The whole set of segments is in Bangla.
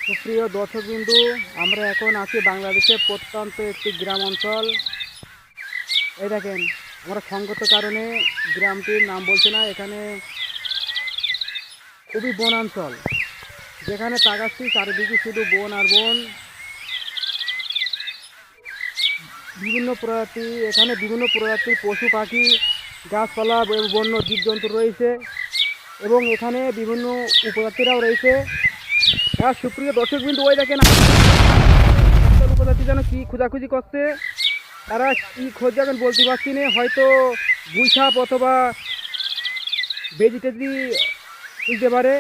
সুপ্রিয় দর্শকবিন্দু, আমরা এখন আছি বাংলাদেশের প্রত্যন্ত একটি গ্রাম অঞ্চল। এই দেখেন, আমরা সঙ্গত কারণে গ্রামটির নাম বলছি না। এখানে খুবই বনাঞ্চল, যেখানে তাকাচ্ছি চারিদিকে শুধু বন আর বন। বিভিন্ন প্রজাতির পশু পাখি, গাছপালা এবং বন্য জীবজন্তু রয়েছে, এবং এখানে বিভিন্ন উপজাতিরাও রয়েছে। হ্যাঁ সুপ্রিয় দর্শকবিন্দু, ওই দেখেন একটা উপজাতি যেন কি খোঁজাখুঁজি করছে। তারা কি খোঁজে এখন বলতে পারছি না, হয়তো গুইসাপ অথবা বেজি টেজি খুঁজতে পারে।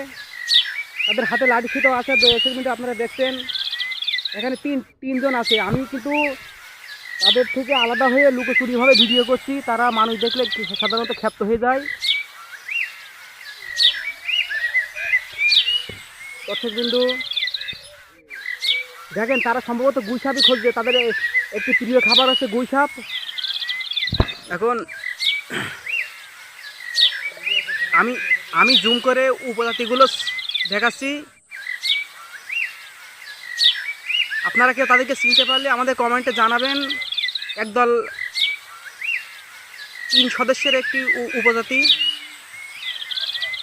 তাদের হাতে লাঠি ছিটাও আছে। দর্শকবিন্দু আপনারা দেখছেন এখানে তিনজন আছে। আমি কিন্তু তাদের থেকে আলাদা হয়ে লুকোচুরিভাবে ভিডিও করছি। তারা মানুষ দেখলে সাধারণত ক্ষিপ্ত হয়ে যায়। দর্শকবিন্দু দেখেন, তারা সম্ভবত গুইসাপই খুঁজছে। তাদের একটি প্রিয় খাবার হচ্ছে গুইসাপ। এখন আমি আমি জুম করে উপজাতিগুলো দেখাচ্ছি। আপনারা কেউ তাদেরকে চিনতে পারলে আমাদের কমেন্টে জানাবেন। একদল 3 সদস্যের একটি উপজাতি।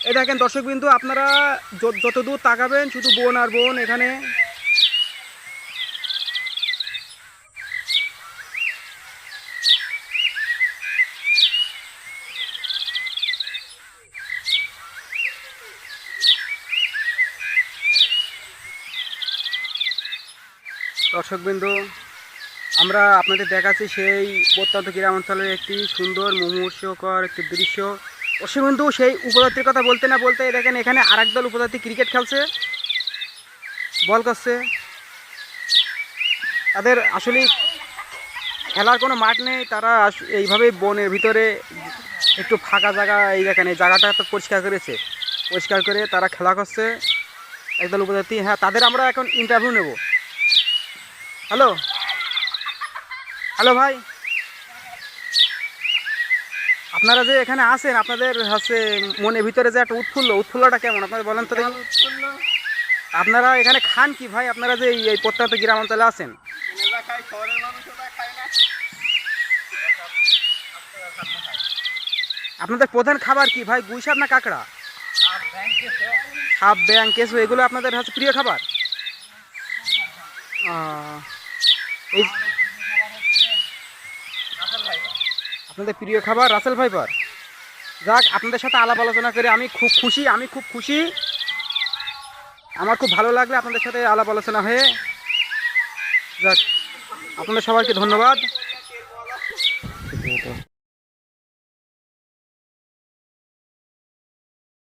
এই দেখেন দর্শকবিন্দু, আপনারা যতদূর তাকাবেন শুধু বন আর বন। এখানে দর্শকবিন্দু, আমরা আপনাদের দেখাচ্ছি সেই প্রত্যন্ত গ্রাম অঞ্চলের একটি সুন্দর মুমূর্ষকর একটি দৃশ্য। দর্শকবিন্দু, সেই উপজাতির কথা বলতে না বলতে দেখেন এখানে আরেক দল উপজাতি ক্রিকেট খেলছে, বল করছে। তাদের আসলে খেলার কোনো মাঠ নেই। তারা এইভাবে বনের ভিতরে একটু ফাঁকা জায়গা, এই দেখেন এই জায়গাটা তো পরিষ্কার করেছে, পরিষ্কার করে তারা খেলা করছে একদল উপজাতি। হ্যাঁ, তাদের আমরা এখন ইন্টারভিউ নেব। হ্যালো হ্যালো ভাই, আপনারা যে এখানে আছেন, আপনাদের হচ্ছে মনের ভিতরে যে একটা উৎফুল্লটা কেমন আপনারা বলেন তো দেখি। আপনারা এখানে খান কি ভাই? আপনারা যে এই প্রত্যন্ত গ্রাম অঞ্চলে আছেন, আপনাদের প্রধান খাবার কি ভাই? গুইসাপ না কাঁকড়া? সাপ, ব্যাং, কেঁচো, এগুলো আপনাদের হচ্ছে প্রিয় খাবার? এই আপনাদের প্রিয় খাবার রাসেল ফাইবার। যাক, আপনাদের সাথে আলাপ আলোচনা করে আমি খুব খুশি। আমার খুব ভালো লাগলে আপনাদের সাথে আলাপ আলোচনা হয়ে। যাক, আপনাদের সবাইকে ধন্যবাদ।